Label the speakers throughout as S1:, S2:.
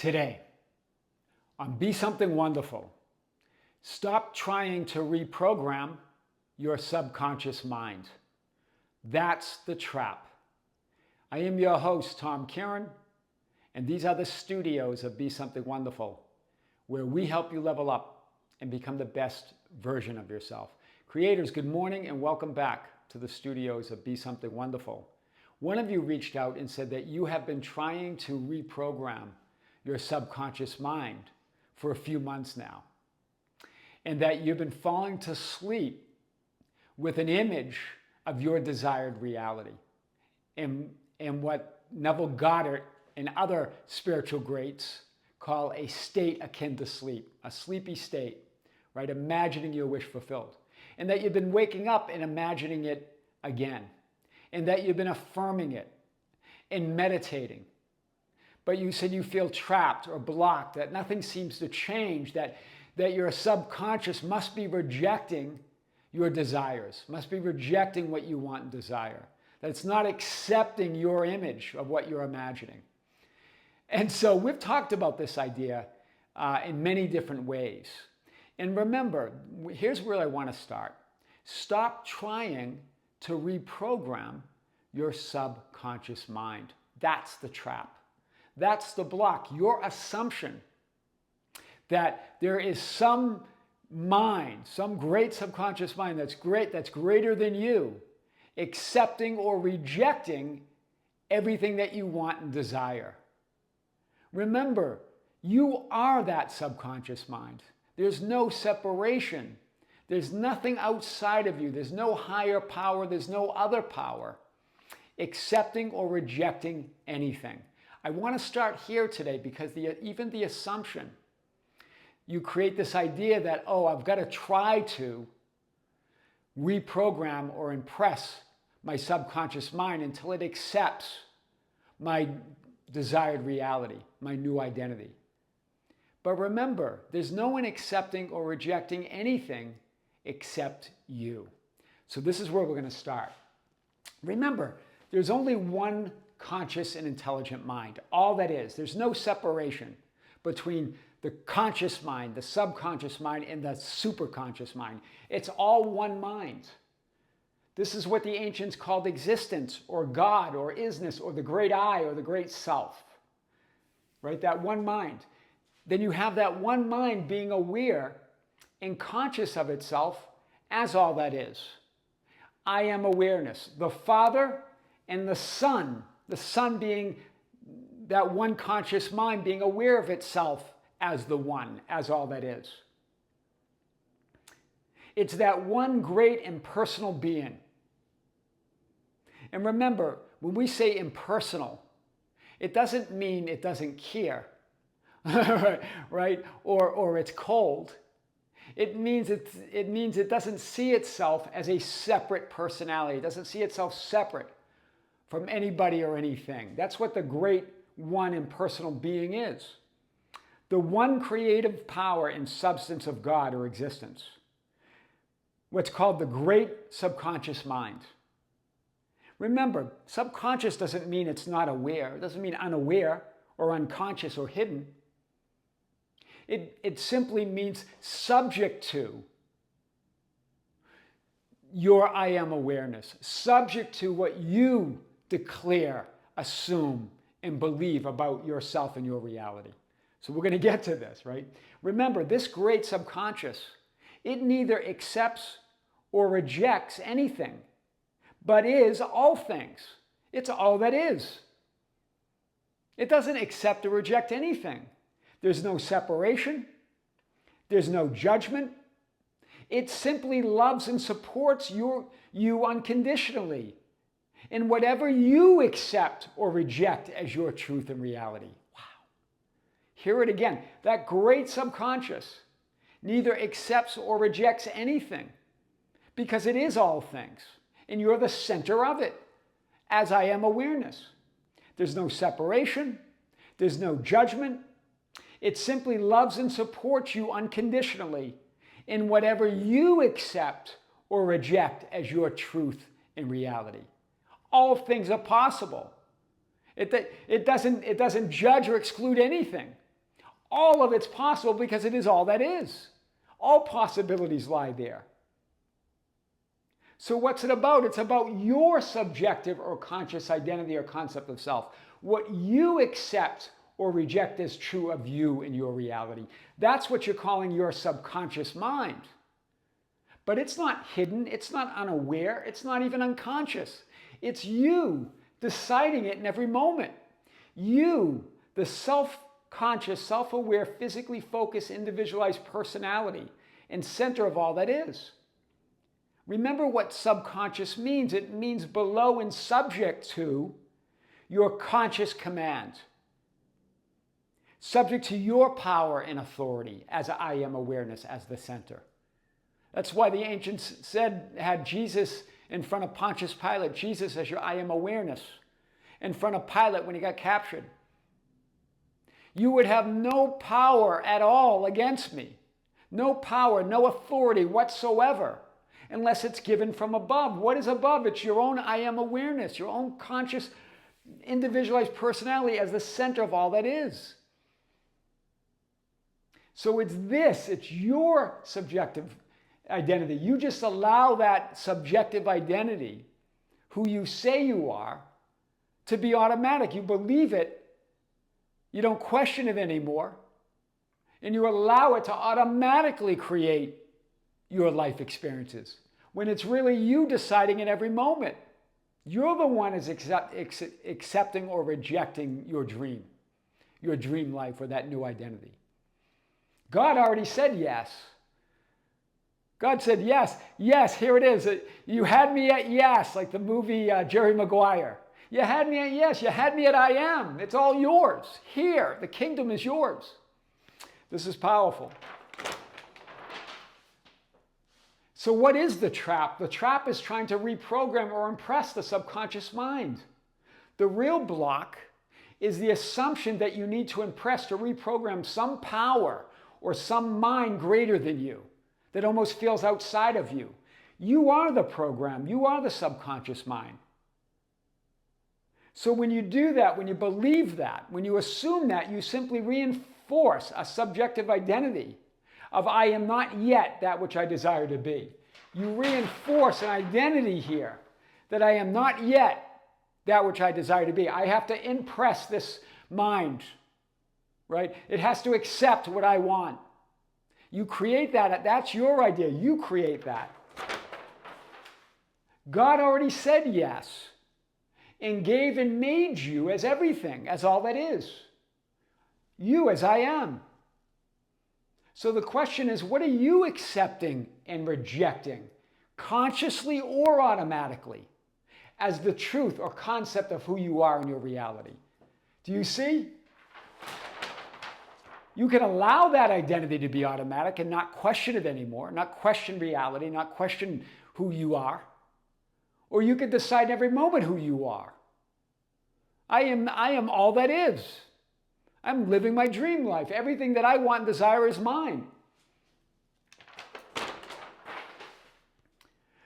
S1: Today, on Be Something Wonderful, stop trying to reprogram your subconscious mind. That's the trap. I am your host, Tom Kearin, and these are the studios of Be Something Wonderful, where we help you level up and become the best version of yourself. Creators, good morning and welcome back to the studios of Be Something Wonderful. One of you reached out and said that you have been trying to reprogram your subconscious mind for a few months now, and that you've been falling to sleep with an image of your desired reality, and what Neville Goddard and other spiritual greats call a state akin to sleep, a sleepy state, right? Imagining your wish fulfilled. And that you've been waking up and imagining it again, and that you've been affirming it and meditating. But you said you feel trapped or blocked, that nothing seems to change, that your subconscious must be rejecting your desires, must be rejecting what you want and desire, that it's not accepting your image of what you're imagining. And so we've talked about this idea in many different ways. And remember, here's where I want to start. Stop trying to reprogram your subconscious mind. That's the trap. That's the block. Your assumption that there is some mind, some great subconscious mind that's greater than you, accepting or rejecting everything that you want and desire. Remember, you are that subconscious mind. There's no separation. There's nothing outside of you. There's no higher power. There's no other power accepting or rejecting anything. I want to start here today because even the assumption, you create this idea that, oh, I've got to try to reprogram or impress my subconscious mind until it accepts my desired reality, my new identity. But remember, there's no one accepting or rejecting anything except you. So this is where we're going to start. Remember, there's only one conscious and intelligent mind. All that is. There's no separation between the conscious mind, the subconscious mind, and the superconscious mind. It's all one mind. This is what the ancients called existence, or God, or isness, or the great I, or the great self. Right? That one mind. Then you have that one mind being aware and conscious of itself as all that is. I am awareness. The Father and the Son being that one conscious mind, being aware of itself as the one, as all that is. It's that one great impersonal being. And remember, when we say impersonal, it doesn't mean it doesn't care, right? Or it's cold. It means it doesn't see itself as a separate personality. It doesn't see itself separate from anybody or anything. That's what the great one impersonal being is. The one creative power and substance of God or existence. What's called the great subconscious mind. Remember, subconscious doesn't mean it's not aware. It doesn't mean unaware or unconscious or hidden. It simply means subject to your I am awareness, subject to what you declare, assume, and believe about yourself and your reality. So we're going to get to this, right? Remember, this great subconscious, it neither accepts or rejects anything, but is all things. It's all that is. It doesn't accept or reject anything. There's no separation. There's no judgment. It simply loves and supports you unconditionally in whatever you accept or reject as your truth and reality. Wow. Hear it again. That great subconscious neither accepts or rejects anything because it is all things, and you're the center of it, as I am awareness. There's no separation. There's no judgment. It simply loves and supports you unconditionally in whatever you accept or reject as your truth and reality. All things are possible. It doesn't judge or exclude anything. All of it's possible because it is all that is. All possibilities lie there. So what's it about? It's about your subjective or conscious identity or concept of self. What you accept or reject as true of you in your reality. That's what you're calling your subconscious mind. But it's not hidden, it's not unaware, it's not even unconscious. It's you deciding it in every moment. You, the self-conscious, self-aware, physically focused, individualized personality and center of all that is. Remember what subconscious means. It means below and subject to your conscious command. Subject to your power and authority as I am awareness, as the center. That's why the ancients had Jesus in front of Pontius Pilate. Jesus as your I am awareness in front of Pilate when he got captured. You would have no power at all against me. No power, no authority whatsoever, unless it's given from above. What is above? It's your own I am awareness, your own conscious, individualized personality as the center of all that is. So it's your subjective identity. You just allow that subjective identity, who you say you are, to be automatic. You believe it. You don't question it anymore. And you allow it to automatically create your life experiences, when it's really you deciding in every moment. You're the one who's accepting or rejecting your dream life, or that new identity. God already said yes. God said yes. Yes, here it is. You had me at yes, like the movie Jerry Maguire. You had me at yes. You had me at I am. It's all yours. Here, the kingdom is yours. This is powerful. So what is the trap? The trap is trying to reprogram or impress the subconscious mind. The real block is the assumption that you need to impress, to reprogram some power or some mind greater than you that almost feels outside of you. You are the program. You are the subconscious mind. So when you do that, when you believe that, when you assume that, you simply reinforce a subjective identity of I am not yet that which I desire to be. You reinforce an identity here that I am not yet that which I desire to be. I have to impress this mind, right? It has to accept what I want. You create that. That's your idea. You create that. God already said yes and gave and made you as everything, as all that is. You as I am. So the question is, what are you accepting and rejecting, consciously or automatically, as the truth or concept of who you are in your reality? Do you see? You can allow that identity to be automatic and not question it anymore, not question reality, not question who you are. Or you can decide every moment who you are. I am all that is. I'm living my dream life. Everything that I want and desire is mine.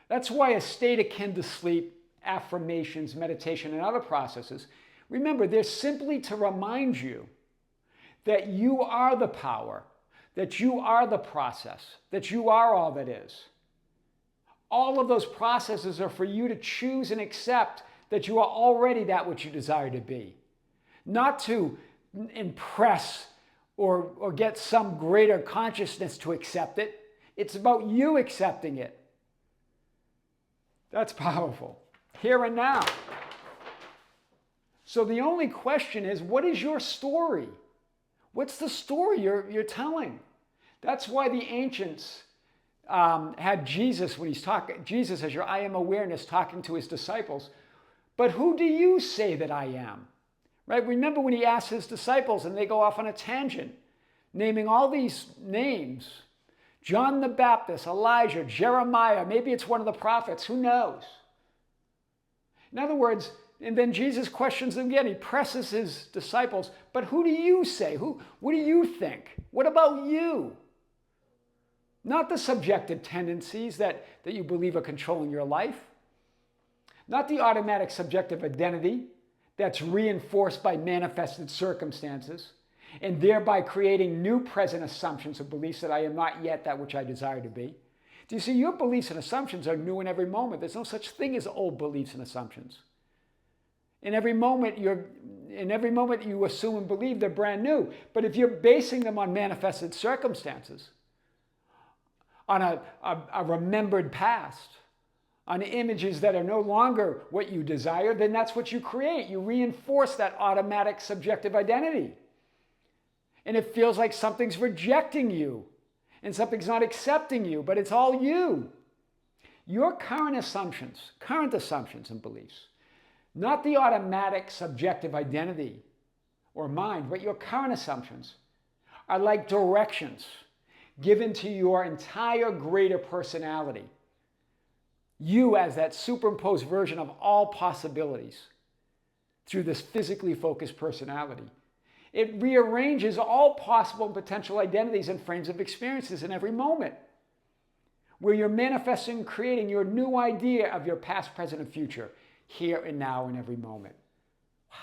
S1: That's why a state akin to sleep, affirmations, meditation, and other processes, remember, they're simply to remind you that you are the power, that you are the process, that you are all that is. All of those processes are for you to choose and accept that you are already that which you desire to be. Not to impress or get some greater consciousness to accept it. It's about you accepting it. That's powerful. Here and now. So the only question is, what is your story? What's the story you're telling? That's why the ancients had Jesus, when he's talking, Jesus as your I am awareness, talking to his disciples. But who do you say that I am? Right? Remember when he asked his disciples and they go off on a tangent, naming all these names. John the Baptist, Elijah, Jeremiah, maybe it's one of the prophets, who knows? In other words, and then Jesus questions them again. He presses his disciples, but who do you say? What do you think? What about you? Not the subjective tendencies that you believe are controlling your life. Not the automatic subjective identity that's reinforced by manifested circumstances. and thereby creating new present assumptions and beliefs that I am not yet that which I desire to be. Do you see, your beliefs and assumptions are new in every moment. There's no such thing as old beliefs and assumptions. In every moment you assume and believe they're brand new. But if you're basing them on manifested circumstances, on a remembered past, on images that are no longer what you desire, then that's what you create. You reinforce that automatic subjective identity. And it feels like something's rejecting you and something's not accepting you, but it's all you. Your current assumptions and beliefs, not the automatic subjective identity or mind, but your current assumptions are like directions given to your entire greater personality. You as that superimposed version of all possibilities through this physically focused personality. It rearranges all possible and potential identities and frames of experiences in every moment, where you're manifesting and creating your new idea of your past, present, and future, here and now in every moment. Wow.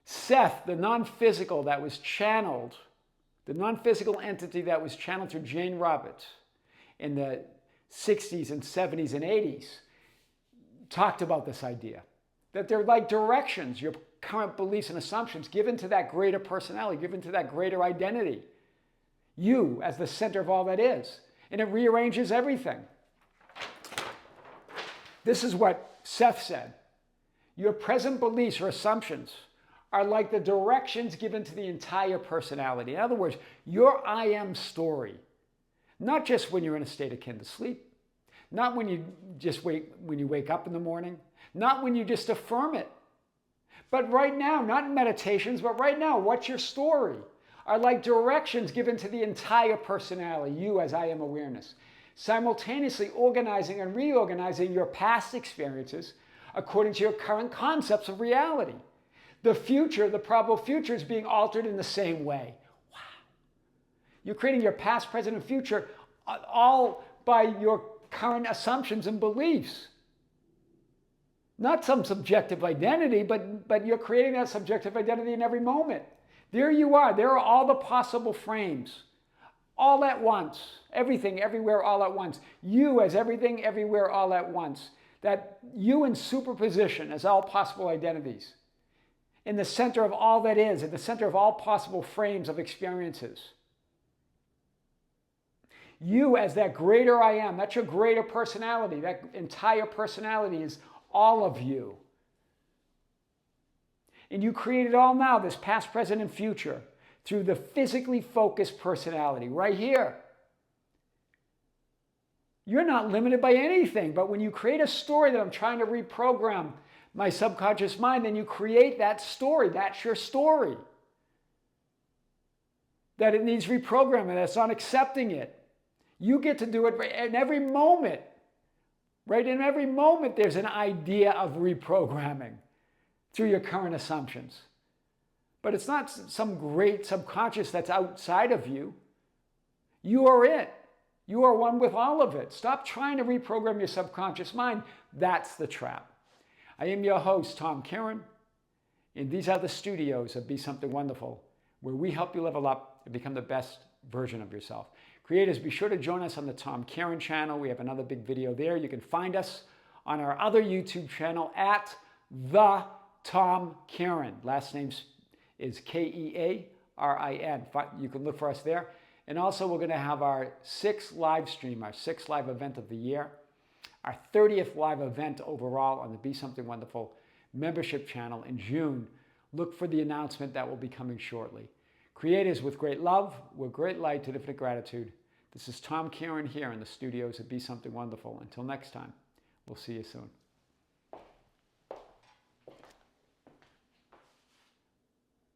S1: Seth, the non-physical that was channeled, the non-physical entity that was channeled through Jane Roberts in the 60s and 70s and 80s, talked about this idea, that they're like directions, your current beliefs and assumptions given to that greater personality, given to that greater identity. You as the center of all that is. And it rearranges everything. This is what Seth said. Your present beliefs or assumptions are like the directions given to the entire personality. In other words, your I am story, not just when you're in a state akin to sleep, not when you wake up in the morning, not when you just affirm it, but right now, not in meditations, but right now, what's your story? Are like directions given to the entire personality, you as I am awareness, simultaneously organizing and reorganizing your past experiences according to your current concepts of reality. The future, the probable future, is being altered in the same way. Wow. You're creating your past, present, and future all by your current assumptions and beliefs. Not some subjective identity, but you're creating that subjective identity in every moment. There you are. There are all the possible frames, all at once. Everything, everywhere, all at once. You as everything, everywhere, all at once. That you in superposition as all possible identities. In the center of all that is, in the center of all possible frames of experiences. You as that greater I am. That's your greater personality. That entire personality is all of you. And you create it all now, this past, present, and future, through the physically focused personality, right here. You're not limited by anything, but when you create a story that I'm trying to reprogram my subconscious mind, then you create that story. That's your story. That it needs reprogramming, that's not accepting it. You get to do it in every moment. Right? In every moment, there's an idea of reprogramming through your current assumptions. But it's not some great subconscious that's outside of you. You are it. You are one with all of it. Stop trying to reprogram your subconscious mind. That's the trap. I am your host, Tom Kearin, and these are the studios of Be Something Wonderful, where we help you level up and become the best version of yourself. Creators, be sure to join us on the Tom Kearin channel. We have another big video there. You can find us on our other YouTube channel at The Tom Kearin. Last name is Kearin. You can look for us there. And also, we're going to have our 6th live stream, our 6th live event of the year, our 30th live event overall on the Be Something Wonderful membership channel in June. Look for the announcement that will be coming shortly. Creators, with great love, with great light, and infinite gratitude, this is Tom Kearin here in the studios of Be Something Wonderful. Until next time, we'll see you soon.